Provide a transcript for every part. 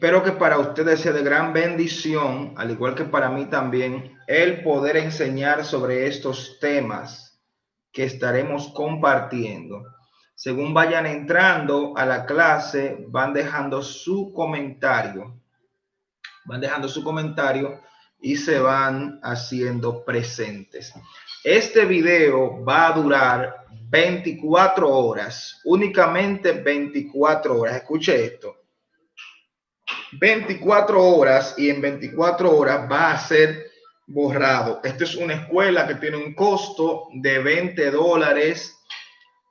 Espero que para ustedes sea de gran bendición, al igual que para mí también, el poder enseñar sobre estos temas que estaremos compartiendo. Según vayan entrando a la clase, van dejando su comentario. Y se van haciendo presentes. Este video va a durar 24 horas, únicamente 24 horas. Escuche esto. 24 horas y en 24 horas va a ser borrado. Esta es una escuela que tiene un costo de $20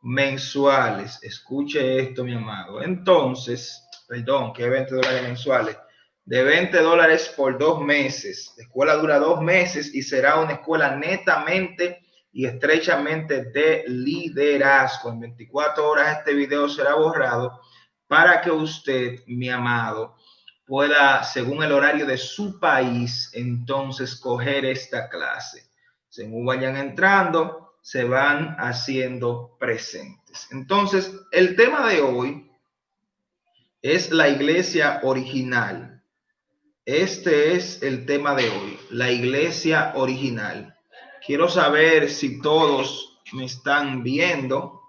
mensuales. Escuche esto, mi amado. Entonces, perdón, que $20 mensuales. De $20 por 2 meses. La escuela dura 2 meses y será una escuela netamente y estrechamente de liderazgo. En 24 horas este video será borrado para que usted, mi amado, pueda, según el horario de su país, entonces coger esta clase. Según vayan entrando, se van haciendo presentes. Entonces, el tema de hoy es la iglesia original. Este es el tema de hoy, la iglesia original. Quiero saber si todos me están viendo,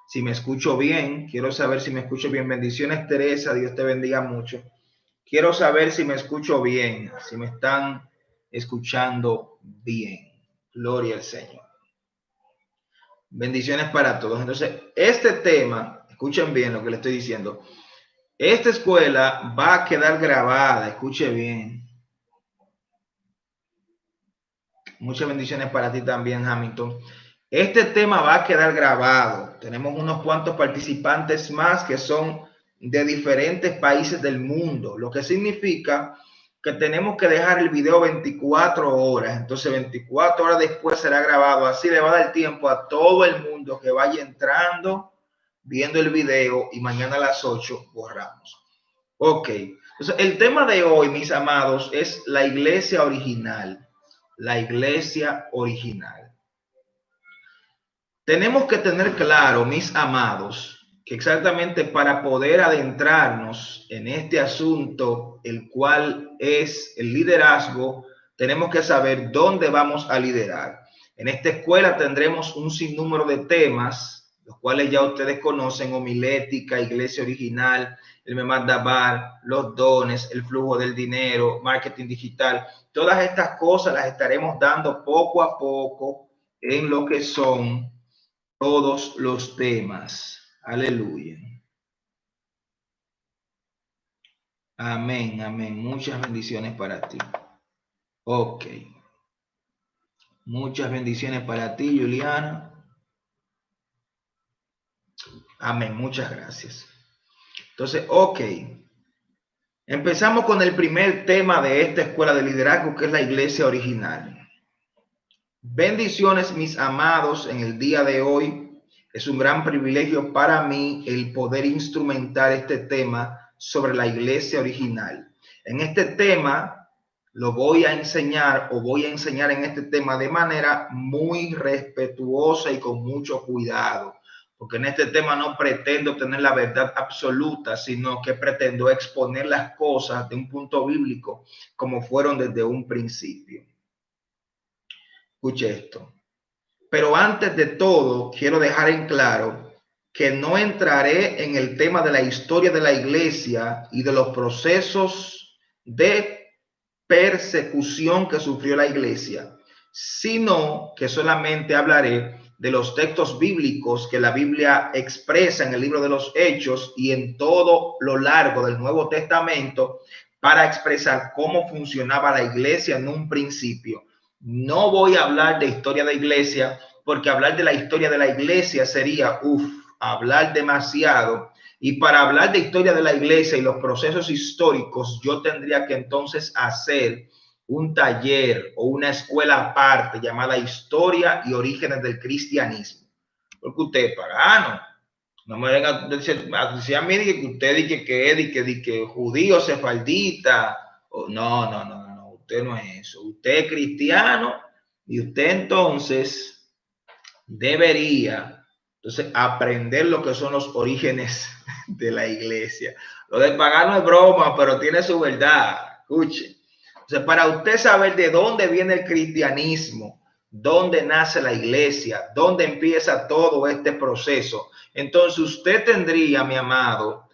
si me escucho bien. Quiero saber si me escucho bien. Bendiciones, Teresa. Dios te bendiga mucho. Quiero saber si me escucho bien, si me están escuchando bien. Gloria al Señor. Bendiciones para todos. Entonces, este tema, escuchen bien lo que le estoy diciendo. Esta escuela va a quedar grabada, escuche bien. Muchas bendiciones para ti también, Hamilton. Este tema va a quedar grabado. Tenemos unos cuantos participantes más que son de diferentes países del mundo, lo que significa que tenemos que dejar el video 24 horas. Entonces 24 horas después será grabado. Así le va a dar tiempo a todo el mundo que vaya entrando, viendo el video, y mañana a las 8 borramos. Ok. Entonces el tema de hoy, mis amados, es la iglesia original. La iglesia original. Tenemos que tener claro, mis amados, que exactamente para poder adentrarnos en este asunto, el cual es el liderazgo, tenemos que saber dónde vamos a liderar. En esta escuela tendremos un sinnúmero de temas, los cuales ya ustedes conocen: homilética, iglesia original, el Memad Dabar, los dones, el flujo del dinero, marketing digital. Todas estas cosas las estaremos dando poco a poco en lo que son todos los temas. Aleluya. Amén, amén. Muchas bendiciones para ti. Ok. Muchas bendiciones para ti, Juliana. Amén, muchas gracias. Entonces, ok. Empezamos con el primer tema de esta escuela de liderazgo, que es la iglesia original. Bendiciones, mis amados, en el día de hoy. Es un gran privilegio para mí el poder instrumentar este tema sobre la iglesia original. En este tema lo voy a enseñar, o voy a enseñar en este tema de manera muy respetuosa y con mucho cuidado, porque en este tema no pretendo tener la verdad absoluta, sino que pretendo exponer las cosas de un punto bíblico como fueron desde un principio. Escuche esto. Pero antes de todo, quiero dejar en claro que no entraré en el tema de la historia de la iglesia y de los procesos de persecución que sufrió la iglesia, sino que solamente hablaré de los textos bíblicos que la Biblia expresa en el libro de los Hechos y en todo lo largo del Nuevo Testamento, para expresar cómo funcionaba la iglesia en un principio. No voy a hablar de historia de iglesia, porque hablar de la historia de la iglesia sería hablar demasiado. Y para hablar de historia de la iglesia y los procesos históricos, yo tendría que entonces hacer un taller o una escuela aparte llamada Historia y Orígenes del Cristianismo. Porque usted es pagano. No me venga a decir a mí que usted dice que judío, sefardita. No. Usted no es eso. Usted es cristiano y usted entonces debería aprender lo que son los orígenes de la iglesia. Lo de pagano es broma, pero tiene su verdad. Escuche. Entonces, para usted saber de dónde viene el cristianismo, dónde nace la iglesia, dónde empieza todo este proceso, entonces usted tendría, mi amado,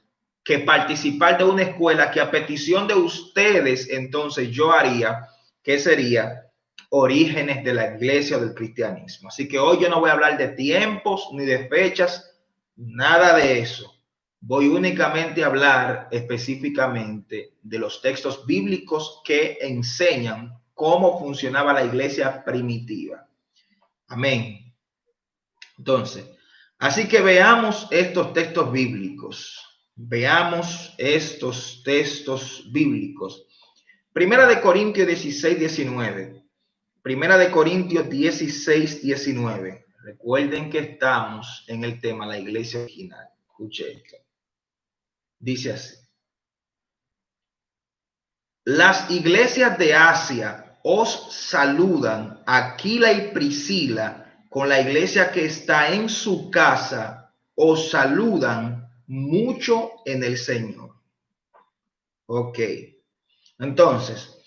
que participar de una escuela que a petición de ustedes, entonces yo haría, que sería Orígenes de la Iglesia o del Cristianismo. Así que hoy yo no voy a hablar de tiempos ni de fechas, nada de eso. Voy únicamente a hablar específicamente de los textos bíblicos que enseñan cómo funcionaba la iglesia primitiva. Amén. Entonces, así que veamos estos textos bíblicos. Veamos estos textos bíblicos. Primera de Corintios 16, 19. Primera de Corintios 16, 19. Recuerden que estamos en el tema la iglesia original. Escuche esto. Dice así: las iglesias de Asia os saludan, Aquila y Priscila, con la iglesia que está en su casa, os saludan mucho en el Señor. Ok. Entonces,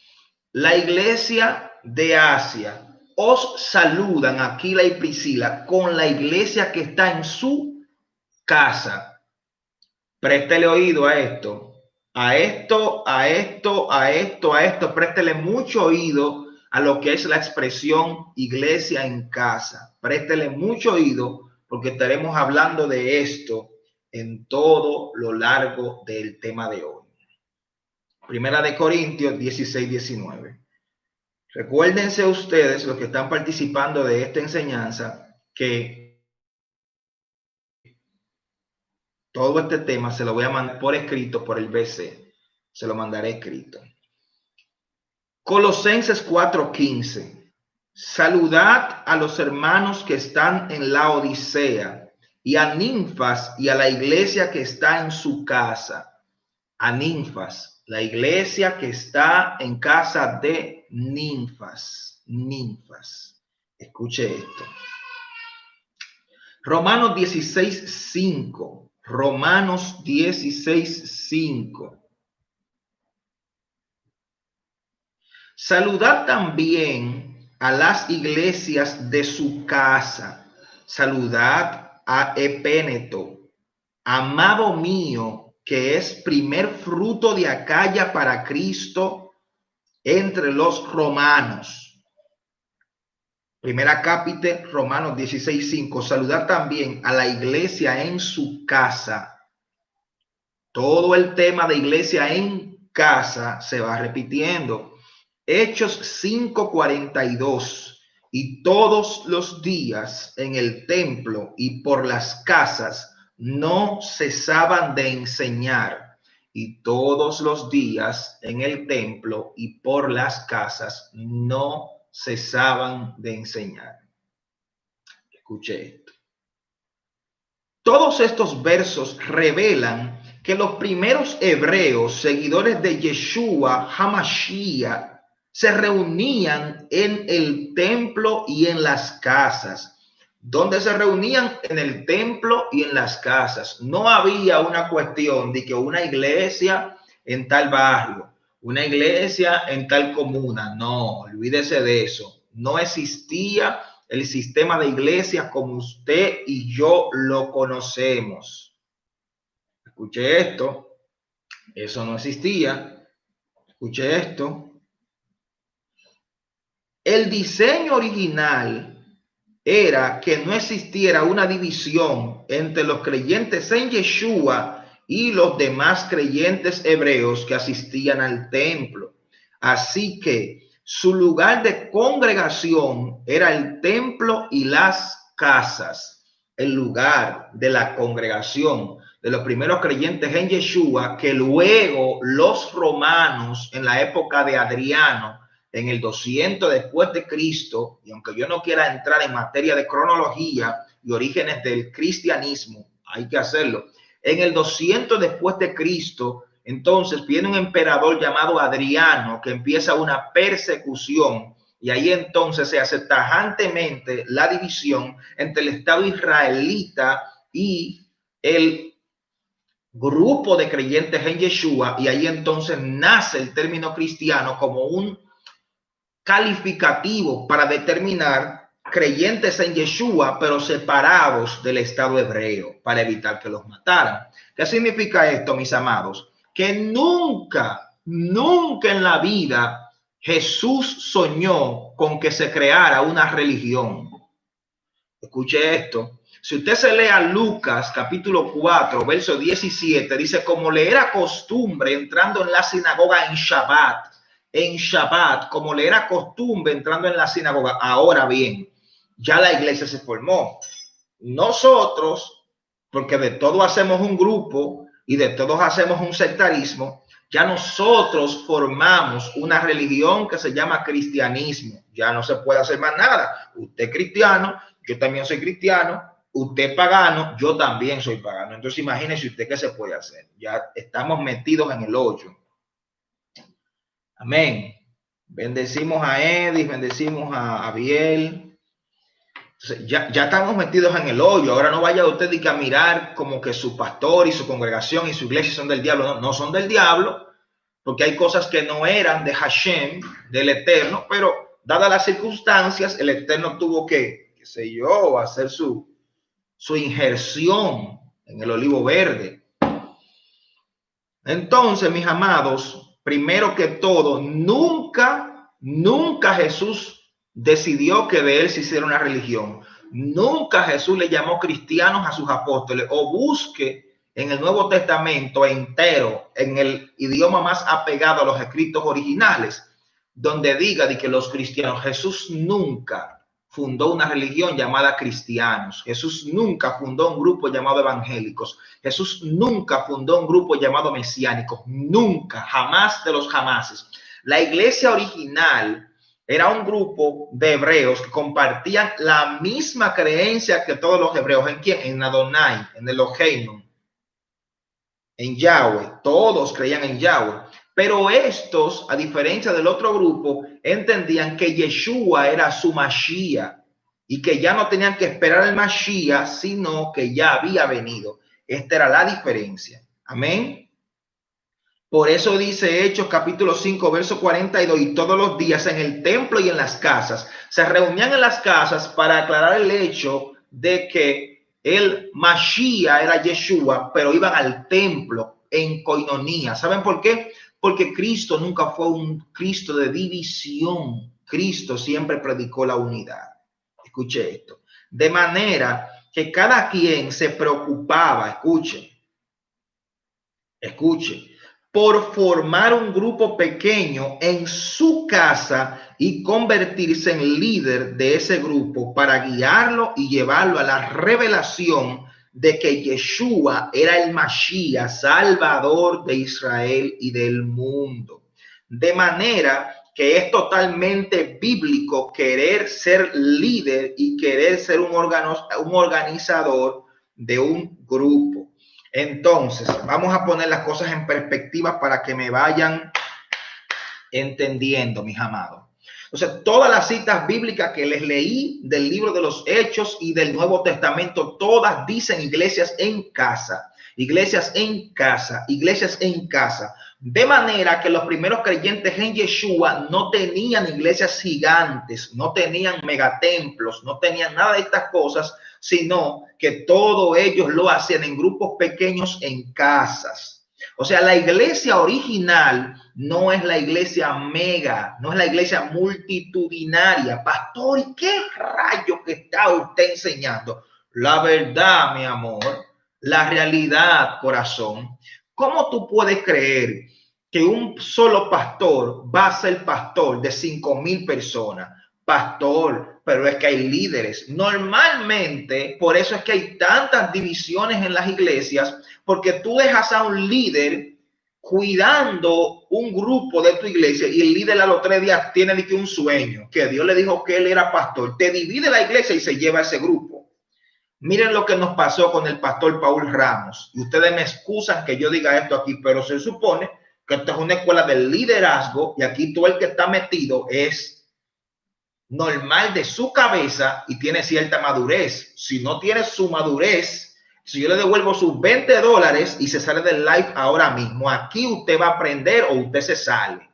la iglesia de Asia os saludan, Aquila y Priscila, con la iglesia que está en su casa. Préstele oído a esto. A esto, préstele mucho oído a lo que es la expresión iglesia en casa. Préstele mucho oído porque estaremos hablando de esto en todo lo largo del tema de hoy. Primera de Corintios 16, 19. Recuérdense ustedes, los que están participando de esta enseñanza, que todo este tema se lo voy a mandar por escrito por el BC. Se lo mandaré escrito. Colosenses 4:15. Saludad a los hermanos que están en la Odisea y a Ninfas y a la iglesia que está en su casa. A Ninfas, la iglesia que está en casa de Ninfas. Ninfas. Escuche esto. Romanos 16:5. Romanos 16:5. Saludad también a las iglesias de su casa. Saludad a Epéneto, amado mío, que es primer fruto de Acaya para Cristo entre los romanos. Primera cápite, Romanos 16:5. Saludar también a la iglesia en su casa. Todo el tema de iglesia en casa se va repitiendo. Hechos 5:42. Y todos los días en el templo y por las casas no cesaban de enseñar. Y todos los días en el templo y por las casas no cesaban de enseñar. Escuche esto. Todos estos versos revelan que los primeros hebreos, seguidores de Yeshua HaMashiach, se reunían en el templo y en las casas. Donde se reunían en el templo y en las casas. No había una cuestión de que una iglesia en tal barrio, una iglesia en tal comuna. No, olvídese de eso. No existía el sistema de iglesias como usted y yo lo conocemos. Escuche esto. Eso no existía. Escuche esto. El diseño original era que no existiera una división entre los creyentes en Yeshua y los demás creyentes hebreos que asistían al templo. Así que su lugar de congregación era el templo y las casas. El lugar de la congregación de los primeros creyentes en Yeshua, que luego los romanos en la época de Adriano, en el 200 después de Cristo, y aunque yo no quiera entrar en materia de cronología y orígenes del cristianismo, hay que hacerlo. En el 200 después de Cristo, entonces viene un emperador llamado Adriano que empieza una persecución y ahí entonces se hace tajantemente la división entre el Estado israelita y el grupo de creyentes en Yeshua, y ahí entonces nace el término cristiano como un calificativo para determinar creyentes en Yeshua, pero separados del Estado hebreo para evitar que los mataran. ¿Qué significa esto, mis amados? Que nunca en la vida Jesús soñó con que se creara una religión. Escuche esto. Si usted se lee a Lucas capítulo 4, verso 17, dice: como le era costumbre entrando en la sinagoga en Shabbat, como le era costumbre entrando en la sinagoga. Ahora bien, ya la iglesia se formó. Nosotros, porque de todo hacemos un grupo y de todos hacemos un sectarismo, ya nosotros formamos una religión que se llama cristianismo. Ya no se puede hacer más nada. Usted es cristiano, yo también soy cristiano, usted es pagano, yo también soy pagano. Entonces imagínese usted qué se puede hacer. Ya estamos metidos en el hoyo. Amén. Bendecimos a Edith, bendecimos a Abiel. Entonces, ya estamos metidos en el hoyo. Ahora no vaya usted a mirar como que su pastor y su congregación y su iglesia son del diablo. No, no son del diablo, porque hay cosas que no eran de Hashem, del Eterno, pero dadas las circunstancias, el Eterno tuvo que, qué sé yo, hacer su injerción en el olivo verde. Entonces, mis amados, primero que todo, nunca Jesús decidió que de él se hiciera una religión. Nunca Jesús le llamó cristianos a sus apóstoles. O busque en el Nuevo Testamento entero, en el idioma más apegado a los escritos originales, donde diga de que los cristianos, Jesús nunca fundó una religión llamada cristianos. Jesús nunca fundó un grupo llamado evangélicos. Jesús nunca fundó un grupo llamado mesiánicos. Nunca, jamás de los jamases. La iglesia original era un grupo de hebreos que compartían la misma creencia que todos los hebreos. ¿En quién? En Adonai, en Eloheinu, en Yahweh. Todos creían en Yahweh. Pero estos, a diferencia del otro grupo, entendían que Yeshua era su Mashiach y que ya no tenían que esperar el Mashiach, sino que ya había venido. Esta era la diferencia. Amén. Por eso dice Hechos capítulo 5, verso 42, y todos los días en el templo y en las casas, se reunían en las casas para aclarar el hecho de que el Mashiach era Yeshua, pero iban al templo en coinonía. ¿Saben por qué? Porque Cristo nunca fue un Cristo de división. Cristo siempre predicó la unidad. Escuche esto. De manera que cada quien se preocupaba, escuche, por formar un grupo pequeño en su casa y convertirse en líder de ese grupo para guiarlo y llevarlo a la revelación de que Yeshua era el Mashiach, Salvador de Israel y del mundo. De manera que es totalmente bíblico querer ser líder y querer ser un organizador de un grupo. Entonces, vamos a poner las cosas en perspectiva para que me vayan entendiendo, mis amados. O sea, todas las citas bíblicas que les leí del libro de los Hechos y del Nuevo Testamento, todas dicen iglesias en casa, iglesias en casa, iglesias en casa. De manera que los primeros creyentes en Yeshua no tenían iglesias gigantes, no tenían megatemplos, no tenían nada de estas cosas, sino que todos ellos lo hacían en grupos pequeños en casas. O sea, la iglesia original no es la iglesia mega, no es la iglesia multitudinaria. Pastor, ¿y qué rayo que está usted enseñando? La verdad, mi amor, la realidad, corazón. ¿Cómo tú puedes creer que un solo pastor va a ser pastor de 5,000 personas? Pastor, pero es que hay líderes. Normalmente, por eso es que hay tantas divisiones en las iglesias, porque tú dejas a un líder cuidando un grupo de tu iglesia y el líder a los 3 días tiene un sueño, que Dios le dijo que él era pastor. Te divide la iglesia y se lleva a ese grupo. Miren lo que nos pasó con el pastor Paul Ramos. Y ustedes me excusan que yo diga esto aquí, pero se supone que esto es una escuela de liderazgo y aquí todo el que está metido es normal de su cabeza y tiene cierta madurez. Si no tiene su madurez Si yo le devuelvo sus $20 y se sale del live ahora mismo, aquí usted va a aprender o usted se sale.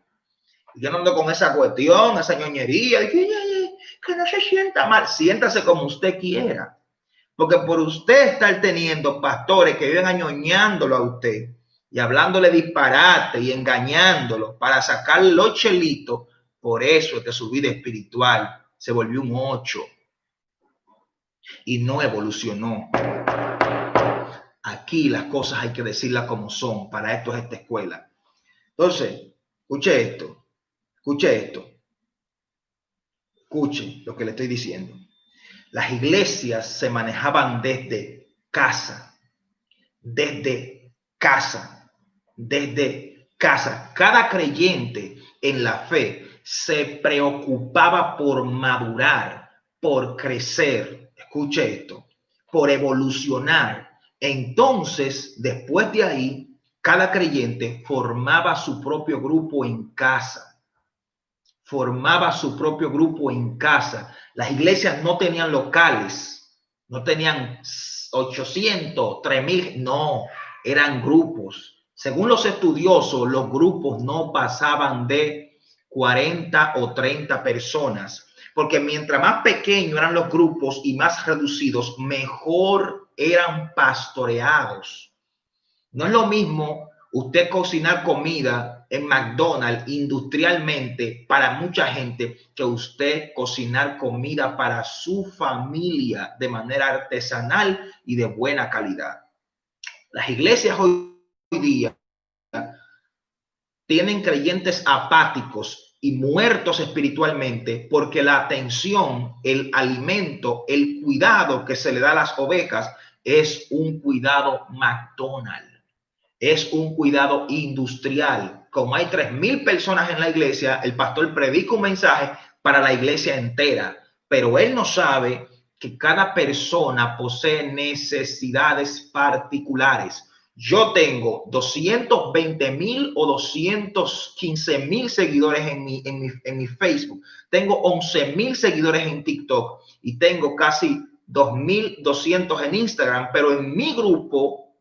Yo no ando con esa cuestión, esa ñoñería, que no se sienta mal. Siéntase como usted quiera. Porque por usted estar teniendo pastores que viven añoñándolo a usted y hablándole disparate y engañándolo para sacar los chelitos, por eso es que su vida espiritual se volvió un 8 y no evolucionó. Aquí las cosas hay que decirlas como son. Para esto es esta escuela. Entonces, escuche esto. Escuche lo que le estoy diciendo. Las iglesias se manejaban desde casa. Cada creyente en la fe se preocupaba por madurar, por crecer. Escuche esto, por evolucionar. Entonces, después de ahí, cada creyente formaba su propio grupo en casa. Las iglesias no tenían locales, no tenían 800, 3000, no, eran grupos. Según los estudiosos, los grupos no pasaban de 40 o 30 personas, porque mientras más pequeños eran los grupos y más reducidos, mejor eran pastoreados. No es lo mismo usted cocinar comida en McDonald's industrialmente para mucha gente que usted cocinar comida para su familia de manera artesanal y de buena calidad. Las iglesias hoy día tienen creyentes apáticos y muertos espiritualmente porque la atención, el alimento, el cuidado que se le da a las ovejas es un cuidado McDonald's. Es un cuidado industrial. Como hay 3000 personas en la iglesia, el pastor predica un mensaje para la iglesia entera, pero él no sabe que cada persona posee necesidades particulares. Yo tengo 220,000 o 215,000 seguidores en mi Facebook. Tengo 11,000 seguidores en TikTok y tengo casi 2,200 en Instagram, pero en mi grupo,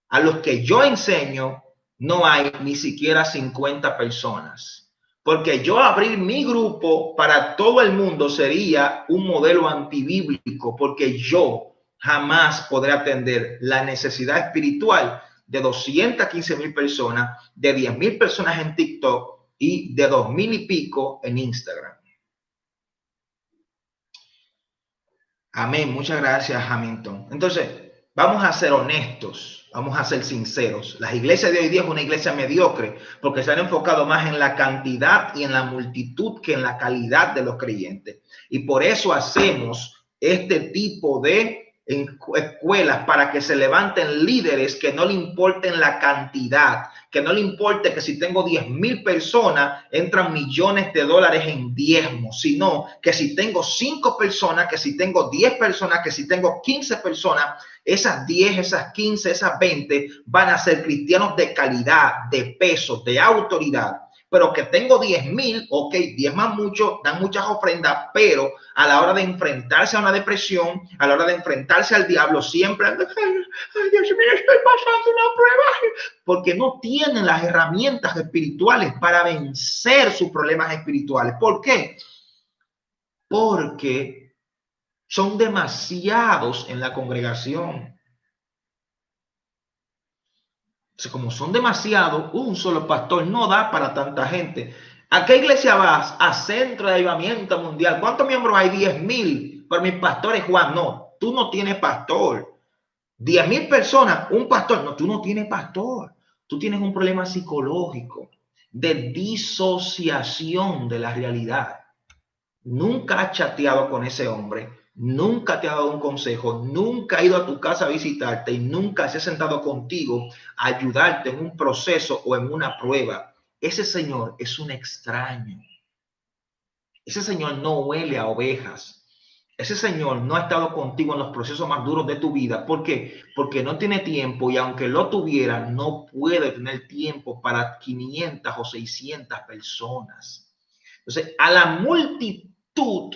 a los que yo enseño, no hay ni siquiera 50 personas. Porque yo abrir mi grupo para todo el mundo sería un modelo antibíblico, porque yo jamás podré atender la necesidad espiritual de 215,000 personas, de 10,000 personas en TikTok y de 2,000 y pico en Instagram. Amén. Muchas gracias, Hamilton. Entonces, vamos a ser honestos, vamos a ser sinceros. Las iglesias de hoy día es una iglesia mediocre porque se han enfocado más en la cantidad y en la multitud que en la calidad de los creyentes. Y por eso hacemos este tipo de escuelas para que se levanten líderes que no le importen la cantidad, que no le importe que si tengo 10,000 personas entran millones de dólares en diezmos, sino que si tengo 5 personas, que si tengo 10 personas, que si tengo 15 personas, esas 10, esas 15, esas 20 van a ser cristianos de calidad, de peso, de autoridad. Pero que tengo 10,000, ok, diezman mucho, dan muchas ofrendas, pero a la hora de enfrentarse a una depresión, a la hora de enfrentarse al diablo, siempre, ay, Dios mío, estoy pasando una prueba, porque no tienen las herramientas espirituales para vencer sus problemas espirituales. ¿Por qué? Porque son demasiados en la congregación. Como son demasiados, un solo pastor no da para tanta gente. ¿A qué iglesia vas? A Centro de Avivamiento Mundial. ¿Cuántos miembros hay? 10,000. Pero mi pastor es Juan. No, tú no tienes pastor. 10,000 personas, un pastor. No, tú no tienes pastor. Tú tienes un problema psicológico de disociación de la realidad. Nunca has chateado con ese hombre. Nunca te ha dado un consejo, nunca ha ido a tu casa a visitarte y nunca se ha sentado contigo a ayudarte en un proceso o en una prueba. Ese señor es un extraño. Ese señor no huele a ovejas. Ese señor no ha estado contigo en los procesos más duros de tu vida. ¿Por qué? Porque no tiene tiempo y aunque lo tuviera, no puede tener tiempo para 500 o 600 personas. Entonces, a la multitud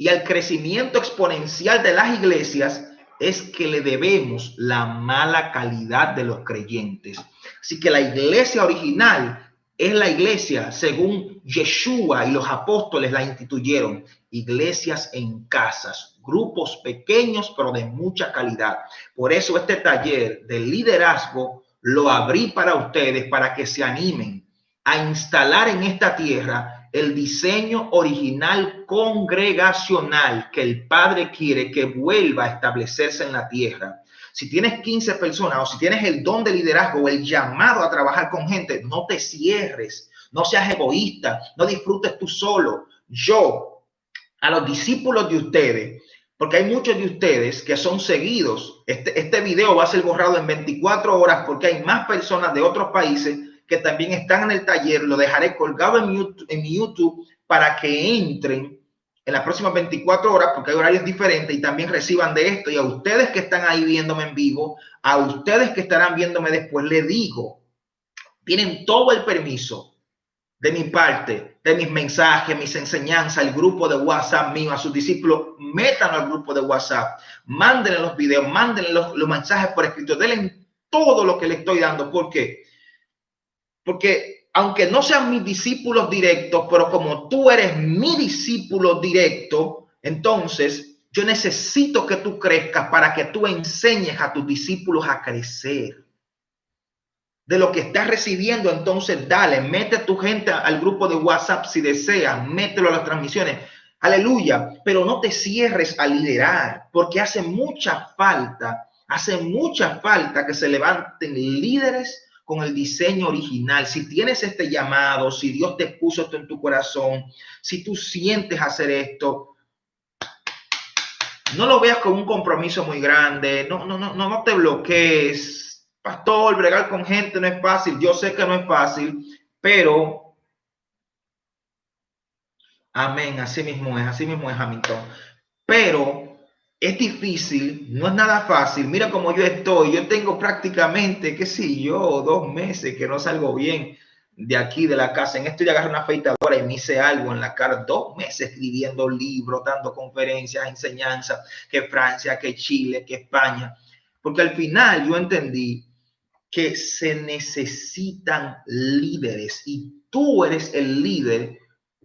y al crecimiento exponencial de las iglesias, es que le debemos la mala calidad de los creyentes. Así que la iglesia original es la iglesia según Yeshua y los apóstoles la instituyeron. Iglesias en casas, grupos pequeños pero de mucha calidad. Por eso este taller de liderazgo lo abrí para ustedes, para que se animen a instalar en esta tierra el diseño original congregacional que el Padre quiere que vuelva a establecerse en la tierra. Si tienes 15 personas o si tienes el don de liderazgo o el llamado a trabajar con gente, no te cierres, no seas egoísta, no disfrutes tú solo. Yo, a los discípulos de ustedes, porque hay muchos de ustedes que son seguidos, este video va a ser borrado en 24 horas porque hay más personas de otros países que también están en el taller. Lo dejaré colgado en mi YouTube para que entren en las próximas 24 horas, porque hay horarios diferentes, y también reciban de esto. Y a ustedes que están ahí viéndome en vivo, a ustedes que estarán viéndome después, les digo, tienen todo el permiso de mi parte, de mis mensajes, mis enseñanzas, el grupo de WhatsApp mío, a sus discípulos, métanlo al grupo de WhatsApp, mándenle los videos, mándenle los mensajes por escrito, denle todo lo que le estoy dando. ¿Por qué? Porque aunque no sean mis discípulos directos, pero como tú eres mi discípulo directo, entonces yo necesito que tú crezcas para que tú enseñes a tus discípulos a crecer. De lo que estás recibiendo, entonces dale, mete tu gente al grupo de WhatsApp si deseas, mételo a las transmisiones. Aleluya, pero no te cierres a liderar, porque hace mucha falta que se levanten líderes con el diseño original. Si tienes este llamado, si Dios te puso esto en tu corazón, si tú sientes hacer esto, no lo veas como un compromiso muy grande, no te bloquees. Pastor, bregar con gente no es fácil. Yo sé que no es fácil, pero amén, así mismo es Hamilton. Pero es difícil, no es nada fácil. Mira cómo yo estoy. Yo tengo prácticamente, qué sé yo, 2 meses que no salgo bien de aquí, de la casa. En esto yo agarré una afeitadora y me hice algo en la cara. 2 meses escribiendo libros, dando conferencias, enseñanzas, que Francia, que Chile, que España. Porque al final yo entendí que se necesitan líderes y tú eres el líder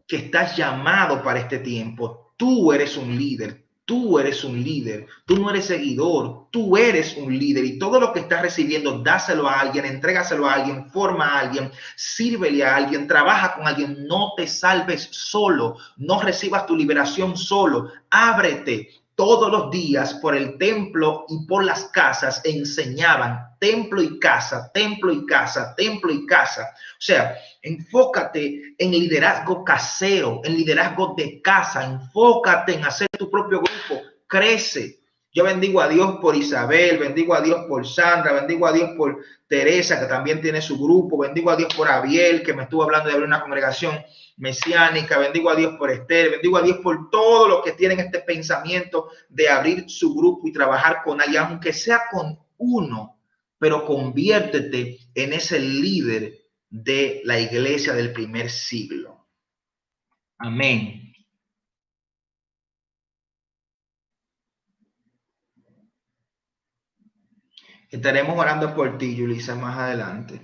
que estás llamado para este tiempo. Tú eres un líder. Tú eres un líder, tú no eres seguidor, tú eres un líder y todo lo que estás recibiendo, dáselo a alguien, entrégaselo a alguien, forma a alguien, sírvele a alguien, trabaja con alguien, no te salves solo, no recibas tu liberación solo, ábrete. Todos los días por el templo y por las casas enseñaban templo y casa, templo y casa, templo y casa. O sea, enfócate en liderazgo casero, en liderazgo de casa, enfócate en hacer tu propio grupo, crece. Yo bendigo a Dios por Isabel, bendigo a Dios por Sandra, bendigo a Dios por Teresa, que también tiene su grupo, bendigo a Dios por Abiel, que me estuvo hablando de abrir una congregación mesiánica, bendigo a Dios por Esther, bendigo a Dios por todos los que tienen este pensamiento de abrir su grupo y trabajar con alguien, aunque sea con uno, pero conviértete en ese líder de la iglesia del primer siglo. Amén. Estaremos orando por ti, Yulisa, más adelante.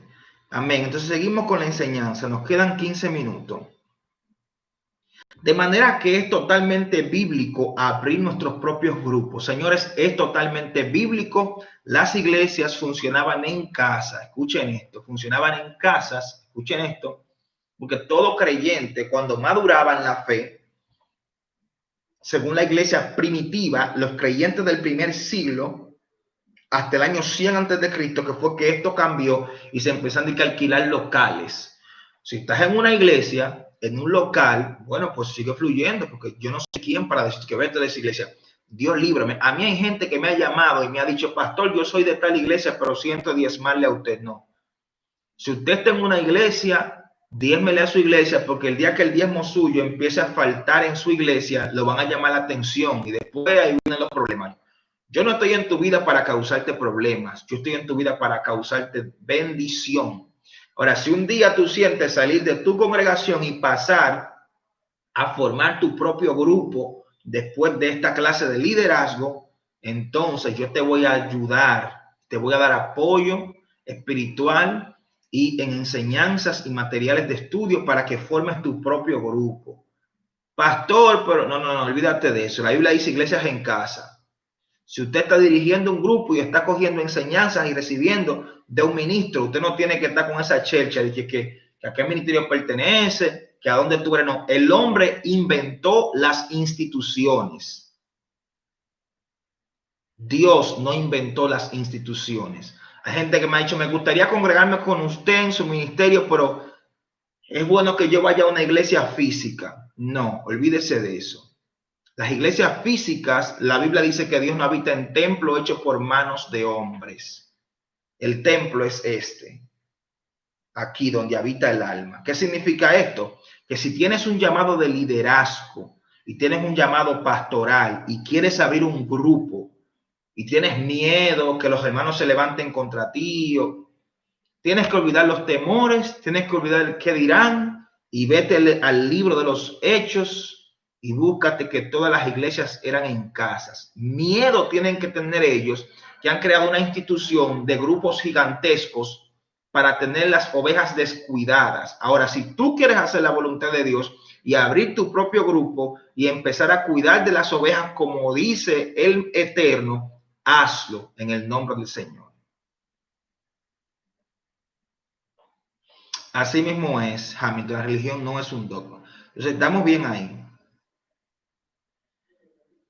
Amén. Entonces seguimos con la enseñanza. Nos quedan 15 minutos. De manera que es totalmente bíblico abrir nuestros propios grupos. Señores, es totalmente bíblico. Las iglesias funcionaban en casa. Escuchen esto, funcionaban en casas. Escuchen esto, porque todo creyente, cuando maduraba en la fe, según la iglesia primitiva, los creyentes del primer siglo, hasta el año 100 antes de Cristo, que fue que esto cambió y se empezaron a alquilar locales. Si estás en una iglesia, en un local, bueno, pues sigue fluyendo, porque yo no sé quién para decir que vete de esa iglesia. Dios líbrame. A mí hay gente que me ha llamado y me ha dicho, pastor, yo soy de tal iglesia, pero siento diezmarle a usted. No. Si usted está en una iglesia, diezmele a su iglesia, porque el día que el diezmo suyo empiece a faltar en su iglesia, lo van a llamar la atención y después ahí vienen los problemas. Yo no estoy en tu vida para causarte problemas, yo estoy en tu vida para causarte bendición. Ahora, si un día tú sientes salir de tu congregación y pasar a formar tu propio grupo después de esta clase de liderazgo, entonces yo te voy a ayudar, te voy a dar apoyo espiritual y en enseñanzas y materiales de estudio para que formes tu propio grupo. Pastor, pero no, olvídate de eso. La Biblia dice iglesias en casa. Si usted está dirigiendo un grupo y está cogiendo enseñanzas y recibiendo de un ministro, usted no tiene que estar con esa chercha de que a qué ministerio pertenece, que a dónde tú eres. No, el hombre inventó las instituciones. Dios no inventó las instituciones. Hay gente que me ha dicho, me gustaría congregarme con usted en su ministerio, pero es bueno que yo vaya a una iglesia física. No, olvídese de eso. Las iglesias físicas, la Biblia dice que Dios no habita en templo hecho por manos de hombres. El templo es aquí donde habita el alma. ¿Qué significa esto? Que si tienes un llamado de liderazgo y tienes un llamado pastoral y quieres abrir un grupo y tienes miedo que los hermanos se levanten contra ti, tienes que olvidar los temores, tienes que olvidar el qué dirán y vete al libro de los Hechos y búscate que todas las iglesias eran en casas. Miedo tienen que tener ellos que han creado una institución de grupos gigantescos para tener las ovejas descuidadas. Ahora, si tú quieres hacer la voluntad de Dios y abrir tu propio grupo y empezar a cuidar de las ovejas como dice el Eterno, hazlo en el nombre del Señor. Así mismo es, Hamilton, la religión no es un dogma. Entonces, estamos bien ahí.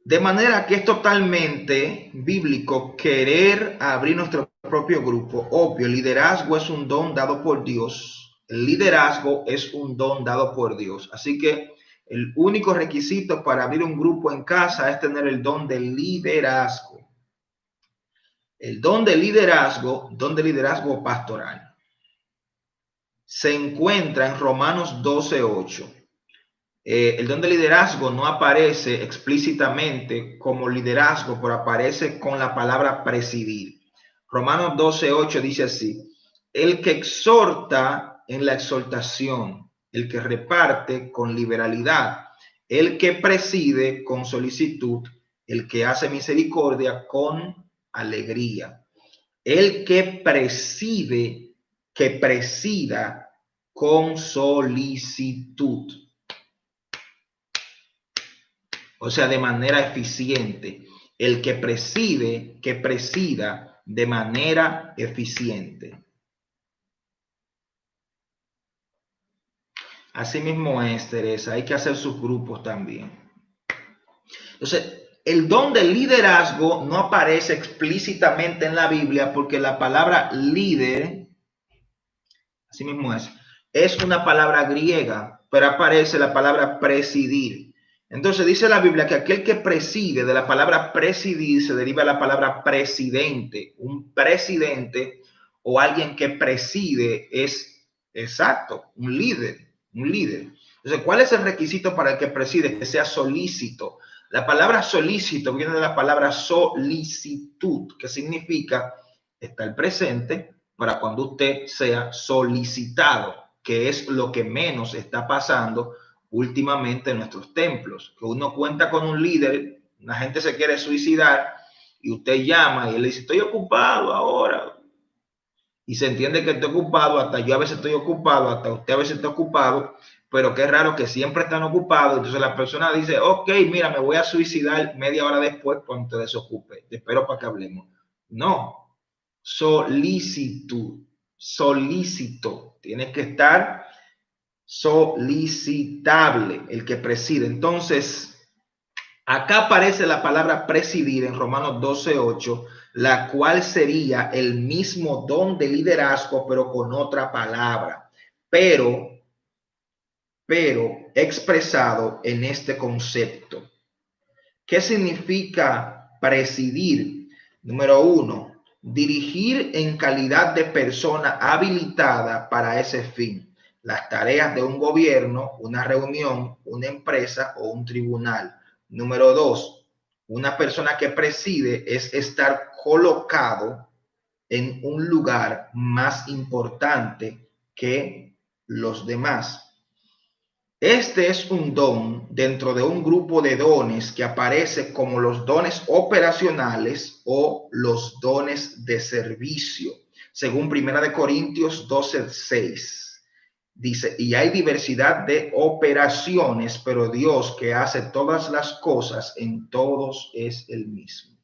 De manera que es totalmente bíblico querer abrir nuestro propio grupo. Obvio, el liderazgo es un don dado por Dios. El liderazgo es un don dado por Dios. Así que el único requisito para abrir un grupo en casa es tener el don del liderazgo. El don de liderazgo pastoral, se encuentra en Romanos 12:8. El don de liderazgo no aparece explícitamente como liderazgo, pero aparece con la palabra presidir. Romanos 12:8 dice así: el que exhorta en la exhortación, el que reparte con liberalidad, el que preside con solicitud, el que hace misericordia con alegría. El que preside, que presida con solicitud. O sea, de manera eficiente. El que presida de manera eficiente. Así mismo es, Teresa, hay que hacer sus grupos también. Entonces, el don del liderazgo no aparece explícitamente en la Biblia porque la palabra líder, así mismo es una palabra griega, pero aparece la palabra presidir. Entonces dice la Biblia que aquel que preside, de la palabra presidir se deriva la palabra presidente. Un presidente o alguien que preside es exacto, un líder, un líder. Entonces, ¿cuál es el requisito para el que preside? Que sea solícito. La palabra solícito viene de la palabra solicitud, que significa estar presente para cuando usted sea solicitado, que es lo que menos está pasando últimamente en nuestros templos, que uno cuenta con un líder, la gente se quiere suicidar y usted llama y él dice, estoy ocupado ahora. Y se entiende que estoy ocupado, hasta yo a veces estoy ocupado, hasta usted a veces está ocupado, pero qué raro que siempre están ocupados. Entonces la persona dice, ok, mira, me voy a suicidar media hora después cuando te desocupe. Te espero para que hablemos. No, solicitud, solícito. Tienes que estar solicitable, el que preside. Entonces, acá aparece la palabra presidir en Romanos 12:8, la cual sería el mismo don de liderazgo, pero con otra palabra, pero expresado en este concepto. ¿Qué significa presidir? Número 1, dirigir en calidad de persona habilitada para ese fin las tareas de un gobierno, una reunión, una empresa o un tribunal. Número 2, una persona que preside es estar colocado en un lugar más importante que los demás. Este es un don dentro de un grupo de dones que aparece como los dones operacionales o los dones de servicio, según 1 Corintios 12:6. Dice, y hay diversidad de operaciones, pero Dios que hace todas las cosas en todos es el mismo.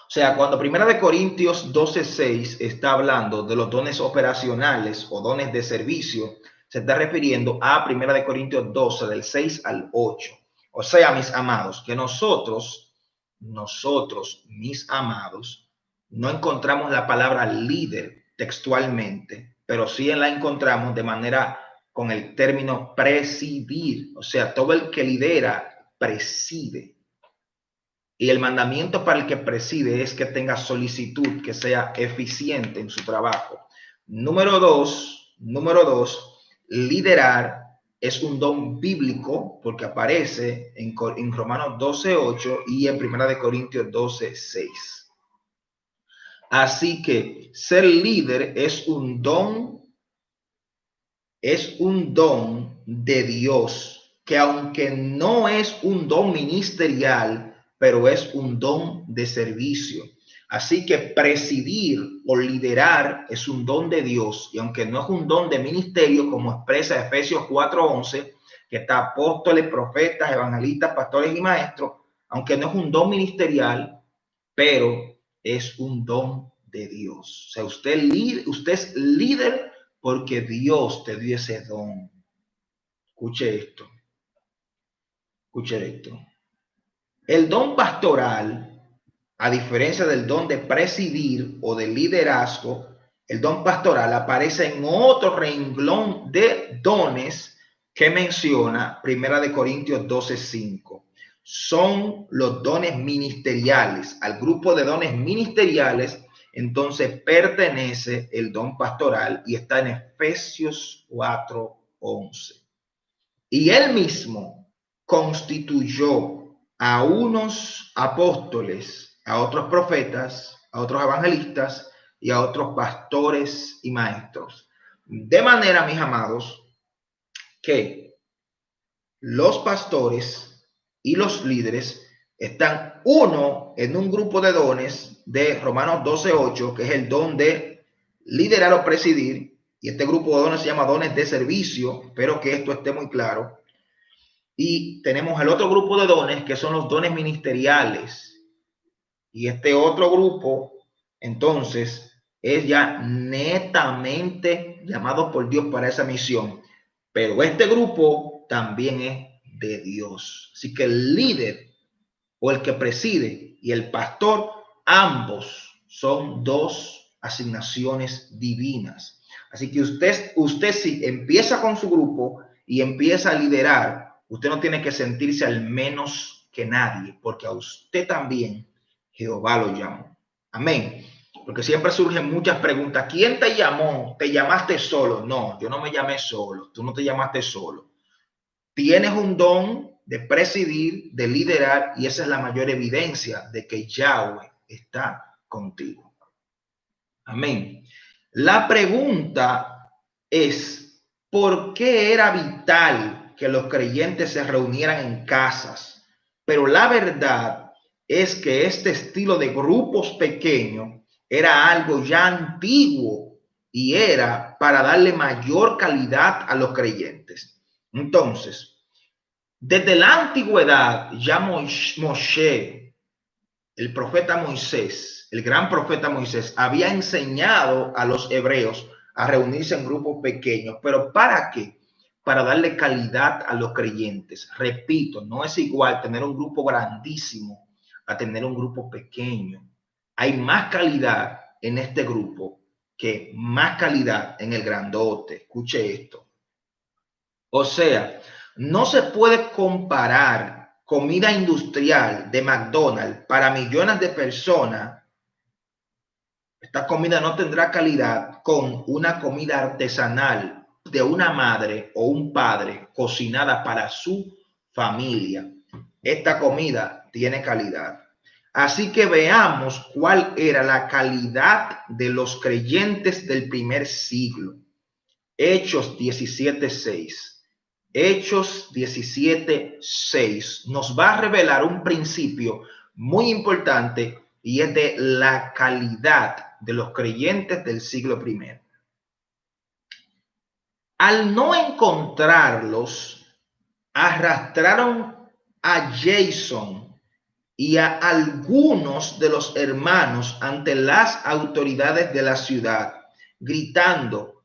O sea, cuando 1 Corintios 12:6 está hablando de los dones operacionales o dones de servicio, se está refiriendo a 1 Corintios 12, del 6 al 8. O sea, mis amados, que nosotros, mis amados, no encontramos la palabra líder textualmente, pero sí la encontramos de manera con el término presidir. O sea, todo el que lidera, preside. Y el mandamiento para el que preside es que tenga solicitud, que sea eficiente en su trabajo. Número dos, liderar es un don bíblico porque aparece en Romanos 12:8 y en 1 Corintios 12:6. Así que ser líder es un don de Dios, que aunque no es un don ministerial, pero es un don de servicio. Así que presidir o liderar es un don de Dios, y aunque no es un don de ministerio, como expresa Efesios 4:11, que está apóstoles, profetas, evangelistas, pastores y maestros, aunque no es un don ministerial, pero es un don de Dios. O sea, usted es líder porque Dios te dio ese don. Escuche esto. El don pastoral, a diferencia del don de presidir o de liderazgo, el don pastoral aparece en otro renglón de dones que menciona 1 Corintios 12:5. Son los dones ministeriales. Al grupo de dones ministeriales, entonces pertenece el don pastoral y está en Efesios 4:11. Y él mismo constituyó a unos apóstoles, a otros profetas, a otros evangelistas y a otros pastores y maestros. De manera, mis amados, que los pastores y los líderes están uno en un grupo de dones de Romanos 12:8, que es el don de liderar o presidir, y este grupo de dones se llama dones de servicio. Espero que esto esté muy claro. Y tenemos el otro grupo de dones, que son los dones ministeriales. Y este otro grupo, entonces, es ya netamente llamado por Dios para esa misión. Pero este grupo también es de Dios. Así que el líder o el que preside y el pastor, ambos son dos asignaciones divinas. Así que usted si empieza con su grupo y empieza a liderar, usted no tiene que sentirse al menos que nadie, porque a usted también Jehová lo llamó. Amén. Porque siempre surgen muchas preguntas. ¿Quién te llamó? ¿Te llamaste solo? No, yo no me llamé solo. Tú no te llamaste solo. Tienes un don de presidir, de liderar, y esa es la mayor evidencia de que Yahweh está contigo. Amén. La pregunta es, ¿por qué era vital que los creyentes se reunieran en casas? Pero la verdad es que este estilo de grupos pequeños era algo ya antiguo y era para darle mayor calidad a los creyentes. Entonces, desde la antigüedad, ya Moshe, el profeta Moisés, el gran profeta Moisés, había enseñado a los hebreos a reunirse en grupos pequeños. ¿Pero para qué? Para darle calidad a los creyentes. Repito, no es igual tener un grupo grandísimo a tener un grupo pequeño. Hay más calidad en este grupo que más calidad en el grandote. Escuche esto. O sea, no se puede comparar comida industrial de McDonald's para millones de personas. Esta comida no tendrá calidad con una comida artesanal de una madre o un padre cocinada para su familia. Esta comida tiene calidad. Así que veamos cuál era la calidad de los creyentes del primer siglo. Hechos 17:6. Hechos 17:6 nos va a revelar un principio muy importante y es de la calidad de los creyentes del siglo I. Al no encontrarlos, arrastraron a Jason y a algunos de los hermanos ante las autoridades de la ciudad, gritando: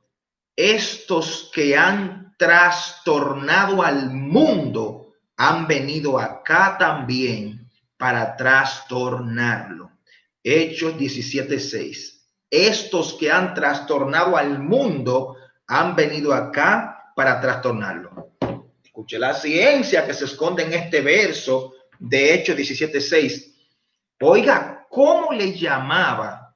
estos que han trastornado al mundo han venido acá también para trastornarlo. Hechos 17:6. Estos que han trastornado al mundo han venido acá para trastornarlo. Escuche la ciencia que se esconde en este verso de Hechos 17:6. Oiga, ¿cómo le llamaba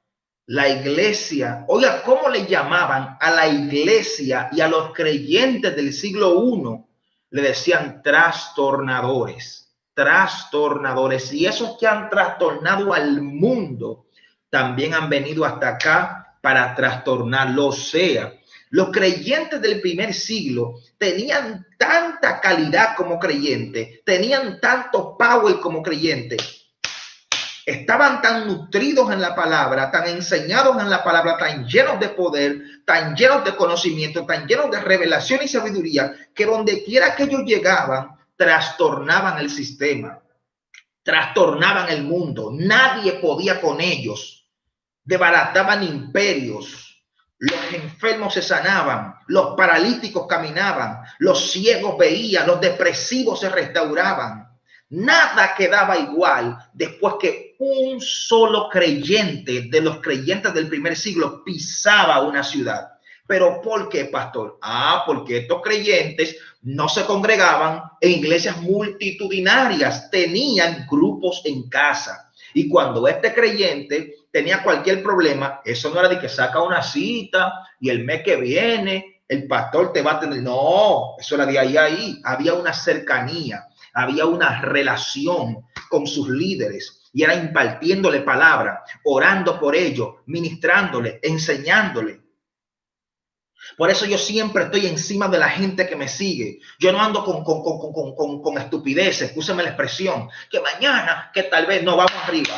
la iglesia? Oiga, ¿cómo le llamaban a la iglesia y a los creyentes del siglo I? Le decían trastornadores, trastornadores. Y esos que han trastornado al mundo también han venido hasta acá para trastornarlo. O sea, los creyentes del primer siglo tenían tanta calidad como creyentes, tenían tanto power como creyentes, estaban tan nutridos en la palabra, tan enseñados en la palabra, tan llenos de poder, tan llenos de conocimiento, tan llenos de revelación y sabiduría, que donde quiera que ellos llegaban, trastornaban el sistema, trastornaban el mundo. Nadie podía con ellos. Desbarataban imperios. Los enfermos se sanaban, los paralíticos caminaban, los ciegos veían, los depresivos se restauraban. Nada quedaba igual después que un solo creyente de los creyentes del primer siglo pisaba una ciudad. ¿Pero por qué, pastor? Porque estos creyentes no se congregaban en iglesias multitudinarias, tenían grupos en casa. Y cuando este creyente tenía cualquier problema, eso no era de que saca una cita y el mes que viene el pastor te va a tener. No, eso era de ahí a ahí. Había una cercanía, había una relación con sus líderes y era impartiéndole palabra, orando por ellos, ministrándole, enseñándole. Por eso yo siempre estoy encima de la gente que me sigue. Yo no ando con estupideces, úseme la expresión, que mañana, que tal vez no, vamos arriba.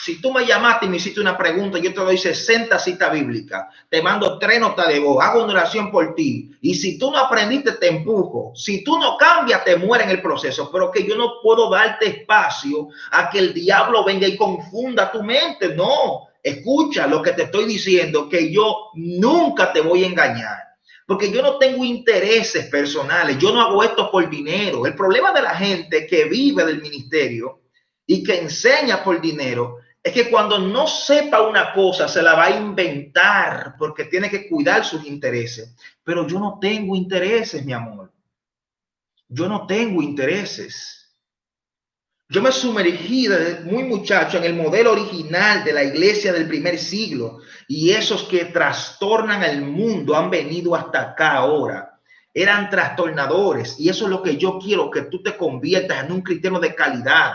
Si tú me llamaste y me hiciste una pregunta, yo te doy 60 citas bíblicas, te mando 3 notas de voz, hago una oración por ti. Y si tú no aprendiste, te empujo. Si tú no cambias, te muere en el proceso. Pero que yo no puedo darte espacio a que el diablo venga y confunda tu mente. No, escucha lo que te estoy diciendo, que yo nunca te voy a engañar. Porque yo no tengo intereses personales, yo no hago esto por dinero. El problema de la gente que vive del ministerio y que enseña por dinero es que cuando no sepa una cosa se la va a inventar porque tiene que cuidar sus intereses. Pero yo no tengo intereses, mi amor. Yo no tengo intereses. Yo me sumergí desde muy muchacho en el modelo original de la iglesia del primer siglo, y esos que trastornan el mundo han venido hasta acá ahora. Eran trastornadores, y eso es lo que yo quiero, que tú te conviertas en un cristiano de calidad.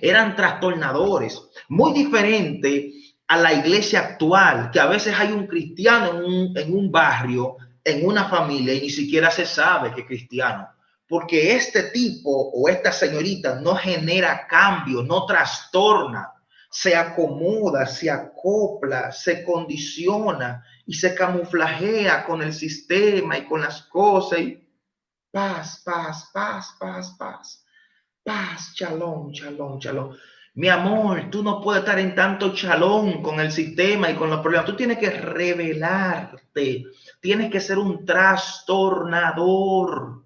Eran trastornadores, muy diferente a la iglesia actual, que a veces hay un cristiano en un barrio, en una familia, y ni siquiera se sabe que es cristiano, porque este tipo o esta señorita no genera cambio, no trastorna, se acomoda, se acopla, se condiciona y se camuflajea con el sistema y con las cosas, y paz, paz, paz, paz, paz. Paz, shalom, shalom, shalom. Mi amor, tú no puedes estar en tanto shalom con el sistema y con los problemas. Tú tienes que revelarte. Tienes que ser un trastornador.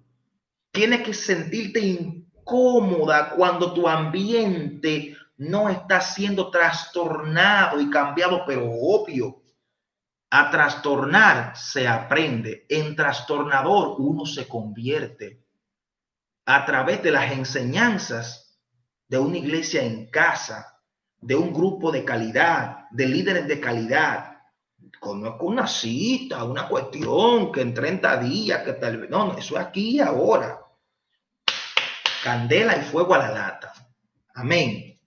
Tienes que sentirte incómoda cuando tu ambiente no está siendo trastornado y cambiado, pero obvio. A trastornar se aprende. En trastornador uno se convierte a través de las enseñanzas de una iglesia en casa, de un grupo de calidad, de líderes de calidad. Conozco una cita, una cuestión que en 30 días, que tal vez, no, eso es aquí y ahora. Candela y fuego a la lata. Amén.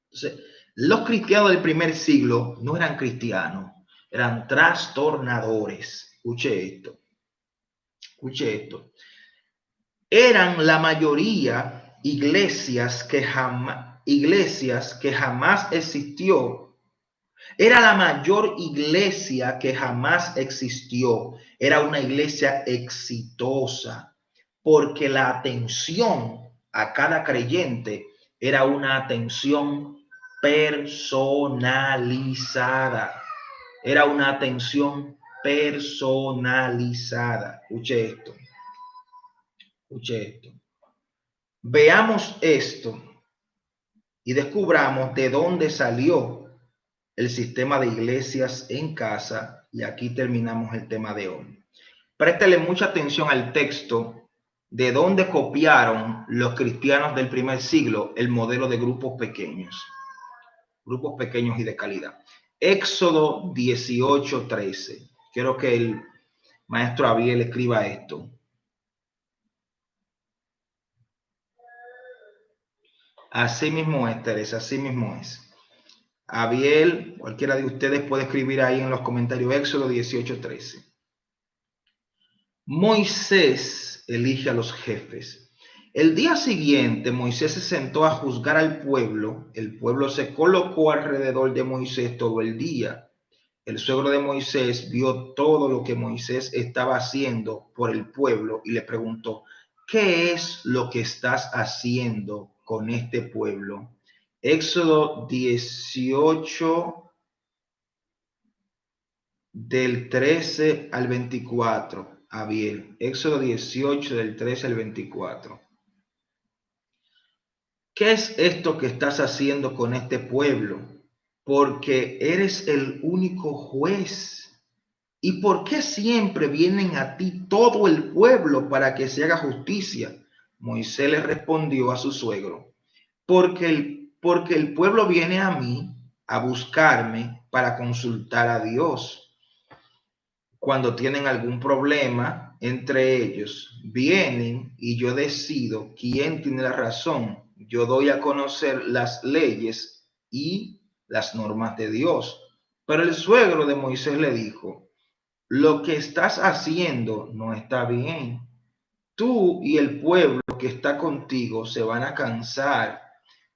Entonces, los cristianos del primer siglo no eran cristianos, eran trastornadores. Escuche esto. Escuche esto. Eran la mayoría iglesias que jamás existió. Era la mayor iglesia que jamás existió. Era una iglesia exitosa porque la atención a cada creyente era una atención personalizada. Era una atención personalizada. Escuche esto. Escuche esto. Veamos esto y descubramos de dónde salió el sistema de iglesias en casa, y aquí terminamos el tema de hoy. Préstele mucha atención al texto de dónde copiaron los cristianos del primer siglo el modelo de grupos pequeños y de calidad. Éxodo 18:13. Quiero que el maestro Abiel escriba esto. Así mismo es, Teresa, así mismo es. Abiel, cualquiera de ustedes puede escribir ahí en los comentarios Éxodo 18:13. Moisés elige a los jefes. El día siguiente Moisés se sentó a juzgar al pueblo. El pueblo se colocó alrededor de Moisés todo el día. El suegro de Moisés vio todo lo que Moisés estaba haciendo por el pueblo y le preguntó: ¿qué es lo que estás haciendo con este pueblo? Éxodo 18 del 13 al 24. Abiel, Éxodo 18 del 13 al 24. ¿Qué es esto que estás haciendo con este pueblo? Porque eres el único juez. ¿Y por qué siempre vienen a ti todo el pueblo para que se haga justicia? Moisés le respondió a su suegro: porque el pueblo viene a mí a buscarme para consultar a Dios. Cuando tienen algún problema entre ellos, vienen y yo decido quién tiene la razón. Yo doy a conocer las leyes y las normas de Dios. Pero el suegro de Moisés le dijo: lo que estás haciendo no está bien. Tú y el pueblo que está contigo se van a cansar.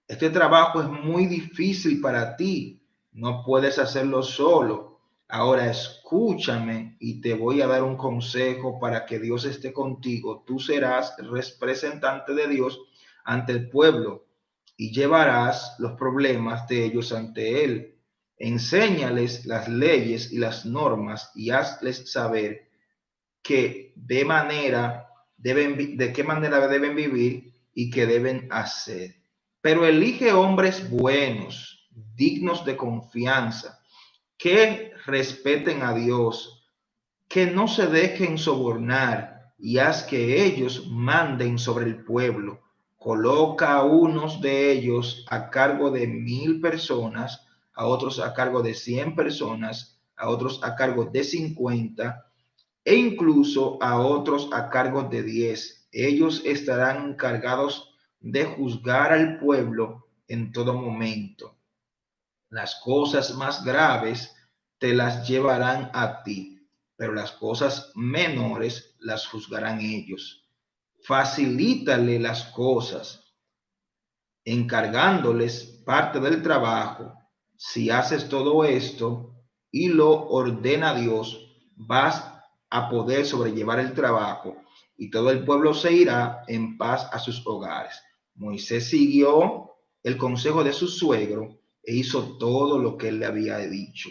Este trabajo es muy difícil para ti. No puedes hacerlo solo. Ahora escúchame y te voy a dar un consejo para que Dios esté contigo. Tú serás representante de Dios ante el pueblo y llevarás los problemas de ellos ante Él. Enséñales las leyes y las normas y hazles saber que de qué manera deben vivir y qué deben hacer. Pero elige hombres buenos, dignos de confianza, que respeten a Dios, que no se dejen sobornar, y haz que ellos manden sobre el pueblo. Coloca a unos de ellos a cargo de 1,000 personas, a otros a cargo de 100 personas, a otros a cargo de 50 e incluso a otros a cargo de 10. Ellos estarán encargados de juzgar al pueblo en todo momento. Las cosas más graves te las llevarán a ti, pero las cosas menores las juzgarán ellos. Facilítale las cosas, encargándoles parte del trabajo. Si haces todo esto y lo ordena Dios, vas a poder sobrellevar el trabajo y todo el pueblo se irá en paz a sus hogares. Moisés siguió el consejo de su suegro e hizo todo lo que él le había dicho.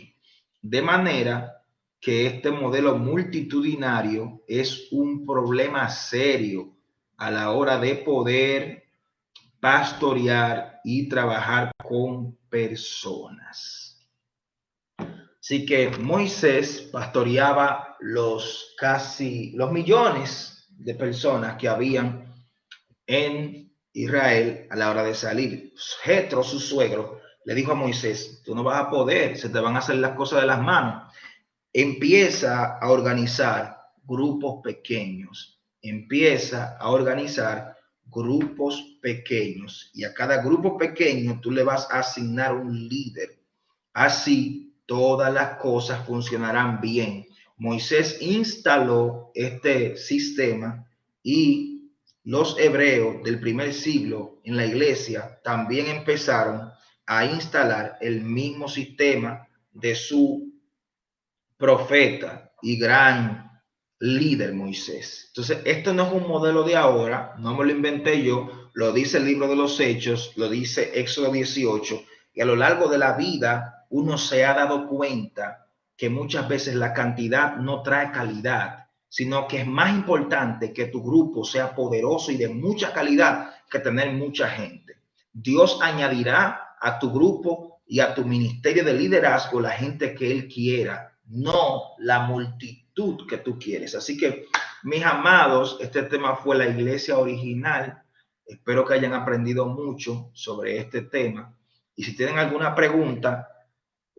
De manera que este modelo multitudinario es un problema serio a la hora de poder pastorear y trabajar con personas. Así que Moisés pastoreaba los millones de personas que habían en Israel a la hora de salir. Jetro, su suegro, le dijo a Moisés: tú no vas a poder, se te van a hacer las cosas de las manos. Empieza a organizar grupos pequeños. Empieza a organizar grupos pequeños, y a cada grupo pequeño tú le vas a asignar un líder. Así todas las cosas funcionarán bien. Moisés instaló este sistema y los hebreos del primer siglo en la iglesia también empezaron a instalar el mismo sistema de su profeta y gran líder Moisés. Entonces, esto no es un modelo de ahora, no me lo inventé yo, lo dice el libro de los Hechos, lo dice Éxodo 18, y a lo largo de la vida uno se ha dado cuenta que muchas veces la cantidad no trae calidad, sino que es más importante que tu grupo sea poderoso y de mucha calidad que tener mucha gente. Dios añadirá a tu grupo y a tu ministerio de liderazgo la gente que Él quiera, no la multitud que tú quieres. Así que, mis amados, este tema fue la iglesia original. Espero que hayan aprendido mucho sobre este tema. Y si tienen alguna pregunta,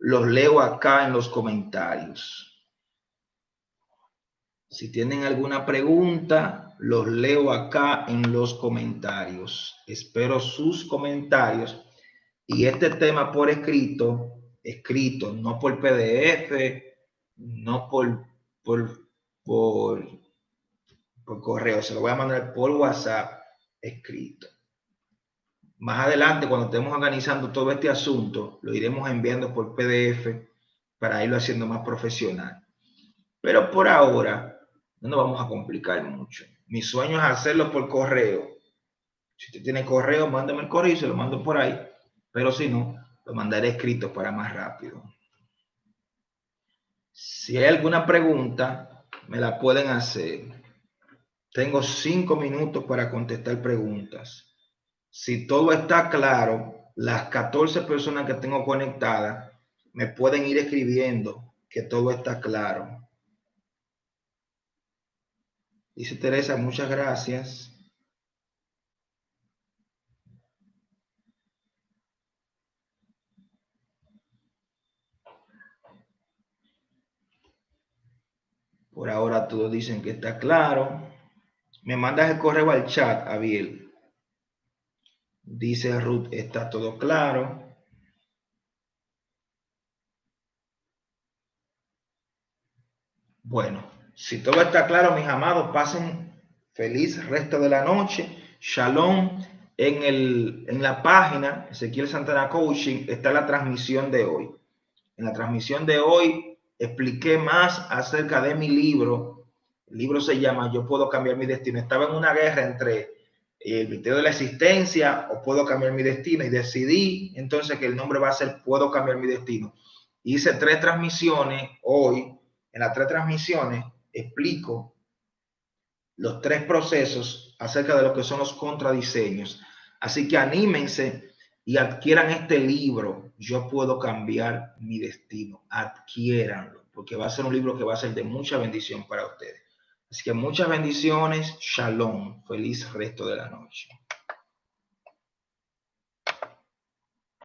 los leo acá en los comentarios. Si tienen alguna pregunta, los leo acá en los comentarios. Espero sus comentarios. Y este tema por escrito, no por PDF, no por correo, se lo voy a mandar por WhatsApp escrito. Más adelante, cuando estemos organizando todo este asunto, lo iremos enviando por PDF para irlo haciendo más profesional. Pero por ahora, no nos vamos a complicar mucho. Mi sueño es hacerlo por correo. Si usted tiene correo, mándame el correo y se lo mando por ahí. Pero si no, lo mandaré escrito para más rápido. Si hay alguna pregunta, me la pueden hacer. Tengo 5 minutos para contestar preguntas. Si todo está claro, las 14 personas que tengo conectadas me pueden ir escribiendo que todo está claro. Dice Teresa, muchas gracias. Por ahora todos dicen que está claro. Me mandas el correo al chat, Abiel. Dice Ruth, está todo claro. Bueno, si todo está claro, mis amados, pasen feliz resto de la noche. Shalom. En la página Ezequiel Santana Coaching está la transmisión de hoy. En la transmisión de hoy expliqué más acerca de mi libro. El libro se llama Yo puedo cambiar mi destino. Estaba en una guerra entre el misterio de la existencia o puedo cambiar mi destino y decidí entonces que el nombre va a ser Puedo cambiar mi destino. Hice 3 transmisiones hoy. En las 3 transmisiones explico los 3 procesos acerca de lo que son los contradiseños. Así que anímense y adquieran este libro, Yo puedo cambiar mi destino. Adquiéranlo, porque va a ser un libro que va a ser de mucha bendición para ustedes. Así que muchas bendiciones. Shalom. Feliz resto de la noche.